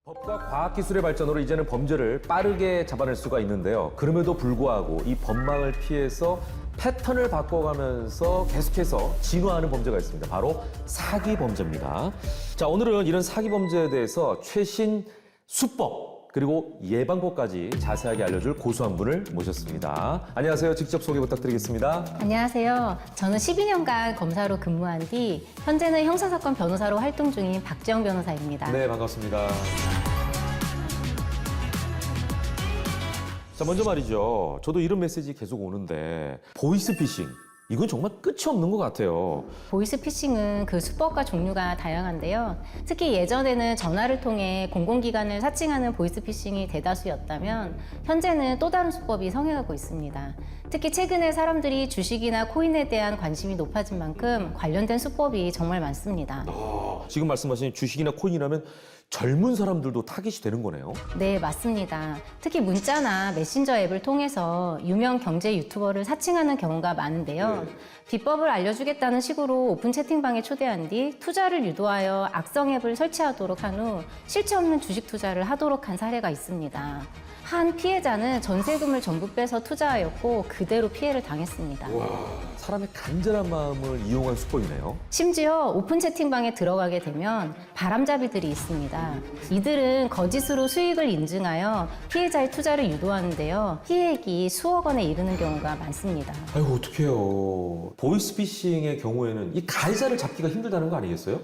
법과 과학기술의 발전으로 이제는 범죄를 빠르게 잡아낼 수가 있는데요. 그럼에도 불구하고 이 법망을 피해서 패턴을 바꿔가면서 계속해서 진화하는 범죄가 있습니다. 바로 사기 범죄입니다. 자, 오늘은 이런 사기 범죄에 대해서 최신 수법 그리고 예방법까지 자세하게 알려줄 고수한 분을 모셨습니다. 안녕하세요. 직접 소개 부탁드리겠습니다. 안녕하세요. 저는 12년간 검사로 근무한 뒤 현재는 형사사건 변호사로 활동 중인 박지영 변호사입니다. 네, 반갑습니다. 자, 먼저 말이죠. 저도 이런 메시지 계속 오는데 보이스피싱, 이건 정말 끝이 없는 것 같아요. 보이스피싱은 그 수법과 종류가 다양한데요. 특히 예전에는 전화를 통해 공공기관을 사칭하는 보이스피싱이 대다수였다면 현재는 또 다른 수법이 성행하고 있습니다. 특히 최근에 사람들이 주식이나 코인에 대한 관심이 높아진 만큼 관련된 수법이 정말 많습니다. 지금 말씀하신 주식이나 코인이라면 젊은 사람들도 타깃이 되는 거네요. 네, 맞습니다. 특히 문자나 메신저 앱을 통해서 유명 경제 유튜버를 사칭하는 경우가 많은데요. 비법을 알려주겠다는 식으로 오픈 채팅방에 초대한 뒤 투자를 유도하여 악성 앱을 설치하도록 한 후 실체 없는 주식 투자를 하도록 한 사례가 있습니다. 한 피해자는 전세금을 전부 빼서 투자하였고 그대로 피해를 당했습니다. 사람의 간절한 마음을 이용한 수법이네요. 심지어 오픈 채팅방에 들어가게 되면 바람잡이들이 있습니다. 이들은 거짓으로 수익을 인증하여 피해자의 투자를 유도하는데요. 피해액이 수억 원에 이르는 경우가 많습니다. 아이고, 어떡해요. 보이스피싱의 경우에는 이 가해자를 잡기가 힘들다는 거 아니겠어요?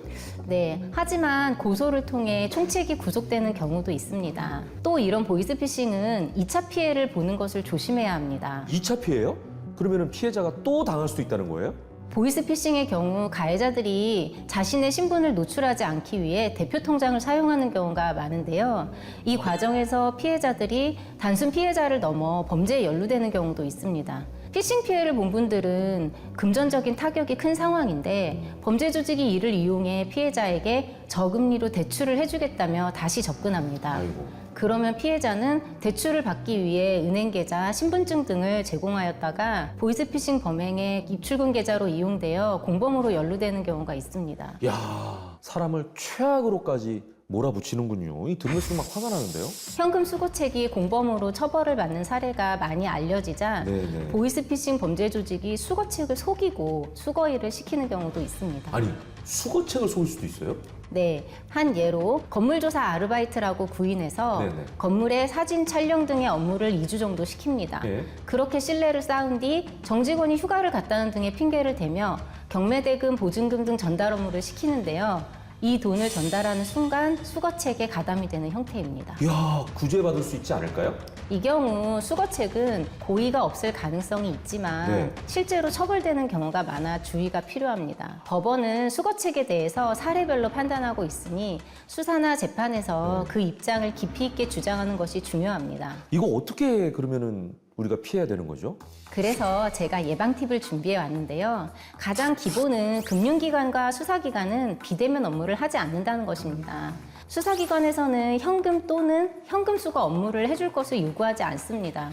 네, 하지만 고소를 통해 총책이 구속되는 경우도 있습니다. 또 이런 보이스피싱은 2차 피해를 보는 것을 조심해야 합니다. 2차 피해요? 그러면 피해자가 또 당할 수도 있다는 거예요? 보이스피싱의 경우 가해자들이 자신의 신분을 노출하지 않기 위해 대표 통장을 사용하는 경우가 많은데요. 이 과정에서 피해자들이 단순 피해자를 넘어 범죄에 연루되는 경우도 있습니다. 피싱 피해를 본 분들은 금전적인 타격이 큰 상황인데 범죄 조직이 이를 이용해 피해자에게 저금리로 대출을 해주겠다며 다시 접근합니다. 아이고. 그러면 피해자는 대출을 받기 위해 은행 계좌, 신분증 등을 제공하였다가 보이스피싱 범행의 입출금 계좌로 이용되어 공범으로 연루되는 경우가 있습니다. 야, 사람을 최악으로까지 몰아붙이는군요. 이 들으면서 막 화가 나는데요? 현금 수거책이 공범으로 처벌을 받는 사례가 많이 알려지자 네네. 보이스피싱 범죄 조직이 수거책을 속이고 수거일을 시키는 경우도 있습니다. 아니, 수거책을 속일 수도 있어요? 네, 한 예로 건물조사 아르바이트라고 구인해서 네네. 건물의 사진 촬영 등의 업무를 2주 정도 시킵니다. 네. 그렇게 신뢰를 쌓은 뒤 정직원이 휴가를 갔다는 등의 핑계를 대며 경매대금, 보증금 등 전달 업무를 시키는데요. 이 돈을 전달하는 순간 수거책에 가담이 되는 형태입니다. 이야, 구제받을 수 있지 않을까요? 이 경우 수거책은 고의가 없을 가능성이 있지만 네. 실제로 처벌되는 경우가 많아 주의가 필요합니다. 법원은 수거책에 대해서 사례별로 판단하고 있으니 수사나 재판에서 그 입장을 깊이 있게 주장하는 것이 중요합니다. 이거 어떻게 그러면은 우리가 피해야 되는 거죠? 그래서 제가 예방 팁을 준비해 왔는데요. 가장 기본은 금융기관과 수사기관은 비대면 업무를 하지 않는다는 것입니다. 수사기관에서는 현금 또는 현금 수거 업무를 해줄 것을 요구하지 않습니다.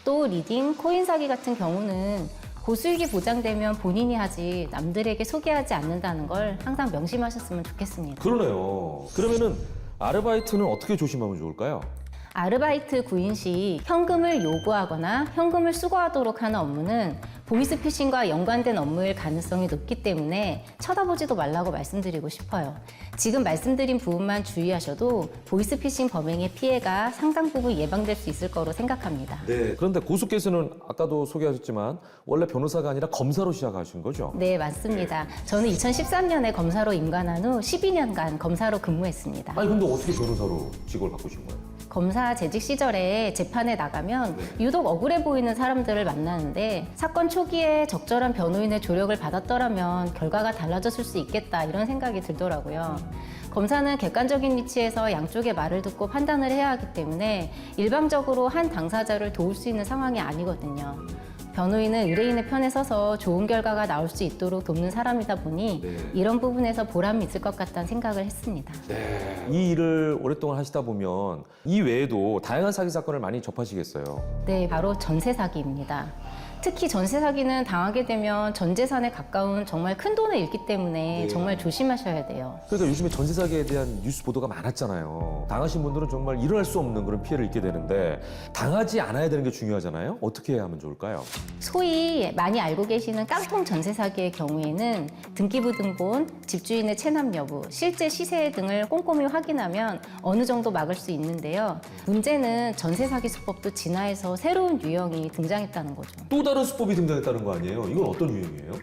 또 리딩, 코인 사기 같은 경우는 고수익이 보장되면 본인이 하지 남들에게 소개하지 않는다는 걸 항상 명심하셨으면 좋겠습니다. 그러네요. 그러면은 아르바이트는 어떻게 조심하면 좋을까요? 아르바이트 구인 시 현금을 요구하거나 현금을 수거하도록 하는 업무는 보이스피싱과 연관된 업무일 가능성이 높기 때문에 쳐다보지도 말라고 말씀드리고 싶어요. 지금 말씀드린 부분만 주의하셔도 보이스피싱 범행의 피해가 상당 부분 예방될 수 있을 거로 생각합니다. 네. 그런데 고수께서는 아까도 소개하셨지만 원래 변호사가 아니라 검사로 시작하신 거죠? 네, 맞습니다. 저는 2013년에 검사로 임관한 후 12년간 검사로 근무했습니다. 아니, 근데 어떻게 변호사로 직업을 바꾸신 거예요? 검사 재직 시절에 재판에 나가면 유독 억울해 보이는 사람들을 만나는데 사건 초기에 적절한 변호인의 조력을 받았더라면 결과가 달라졌을 수 있겠다 이런 생각이 들더라고요. 검사는 객관적인 위치에서 양쪽의 말을 듣고 판단을 해야 하기 때문에 일방적으로 한 당사자를 도울 수 있는 상황이 아니거든요. 변호인은 의뢰인의 편에 서서 좋은 결과가 나올 수 있도록 돕는 사람이다 보니 이런 부분에서 보람이 있을 것 같다는 생각을 했습니다. 이 일을 오랫동안 하시다 보면 이 외에도 다양한 사기 사건을 많이 접하시겠어요. 네, 바로 전세 사기입니다. 특히 전세 사기는 당하게 되면 전 재산에 가까운 정말 큰 돈을 잃기 때문에 네. 정말 조심하셔야 돼요. 그러니까 요즘에 전세 사기에 대한 뉴스 보도가 많았잖아요. 당하신 분들은 정말 일어날 수 없는 그런 피해를 입게 되는데 당하지 않아야 되는 게 중요하잖아요. 어떻게 해야 하면 좋을까요? 소위 많이 알고 계시는 깡통 전세 사기의 경우에는 등기부등본, 집주인의 체납 여부, 실제 시세 등을 꼼꼼히 확인하면 어느 정도 막을 수 있는데요. 문제는 전세 사기 수법도 진화해서 새로운 유형이 등장했다는 거죠. 또 다른 수법이 등장했다는 거 아니에요? 이건 어떤 유형이에요?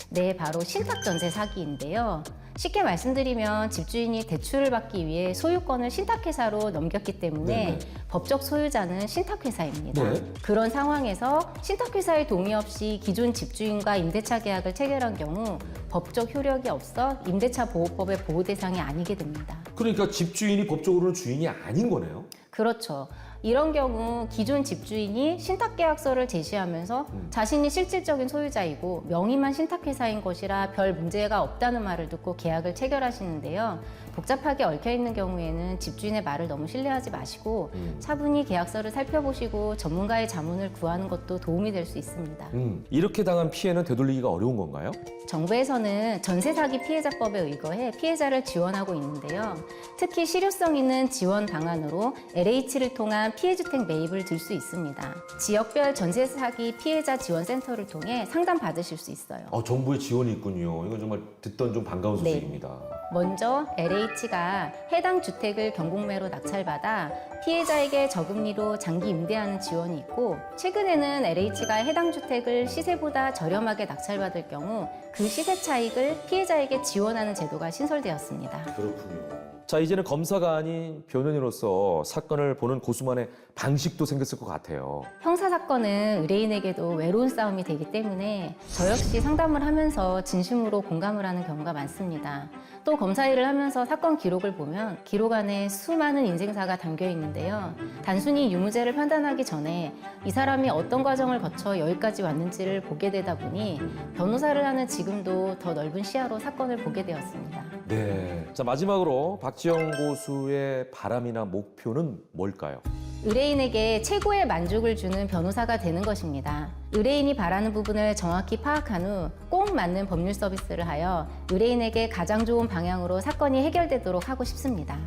네, 바로 신탁 전세 사기인데요. 쉽게 말씀드리면 집주인이 대출을 받기 위해 소유권을 신탁회사로 넘겼기 때문에 네네. 법적 소유자는 신탁회사입니다. 네. 그런 상황에서 신탁회사의 동의 없이 기존 집주인과 임대차 계약을 체결한 경우 법적 효력이 없어 임대차 보호법의 보호 대상이 아니게 됩니다. 그러니까 집주인이 법적으로는 주인이 아닌 거네요? 그렇죠. 이런 경우 기존 집주인이 신탁계약서를 제시하면서 자신이 실질적인 소유자이고 명의만 신탁회사인 것이라 별 문제가 없다는 말을 듣고 계약을 체결하시는데요. 복잡하게 얽혀있는 경우에는 집주인의 말을 너무 신뢰하지 마시고 차분히 계약서를 살펴보시고 전문가의 자문을 구하는 것도 도움이 될 수 있습니다. 이렇게 당한 피해는 되돌리기가 어려운 건가요? 정부에서는 전세 사기 피해자법에 의거해 피해자를 지원하고 있는데요. 특히 실효성 있는 지원 방안으로 LH를 통한 피해주택 매입을 들 수 있습니다. 지역별 전세 사기 피해자 지원센터를 통해 상담 받으실 수 있어요. 정부의 지원이 있군요. 이건 정말 듣던 좀 반가운 네. 소식입니다. 먼저 LH가 해당 주택을 경공매로 낙찰받아 피해자에게 저금리로 장기 임대하는 지원이 있고, 최근에는 LH가 해당 주택을 시세보다 저렴하게 낙찰받을 경우 그 시세 차익을 피해자에게 지원하는 제도가 신설되었습니다. 그렇군요. 자, 이제는 검사가 아닌 변호인으로서 사건을 보는 고수만의 방식도 생겼을 것 같아요. 형사사건은 의뢰인에게도 외로운 싸움이 되기 때문에 저 역시 상담을 하면서 진심으로 공감을 하는 경우가 많습니다. 또 검사 일을 하면서 사건 기록을 보면 기록 안에 수많은 인생사가 담겨 있는데요. 단순히 유무죄를 판단하기 전에 이 사람이 어떤 과정을 거쳐 여기까지 왔는지를 보게 되다 보니 변호사를 하는 지금도 더 넓은 시야로 사건을 보게 되었습니다. 네. 자, 마지막으로 박지영 고수의 바람이나 목표는 뭘까요? 의뢰인에게 최고의 만족을 주는 변호사가 되는 것입니다. 의뢰인이 바라는 부분을 정확히 파악한 후 꼭 맞는 법률 서비스를 하여 의뢰인에게 가장 좋은 방향으로 사건이 해결되도록 하고 싶습니다.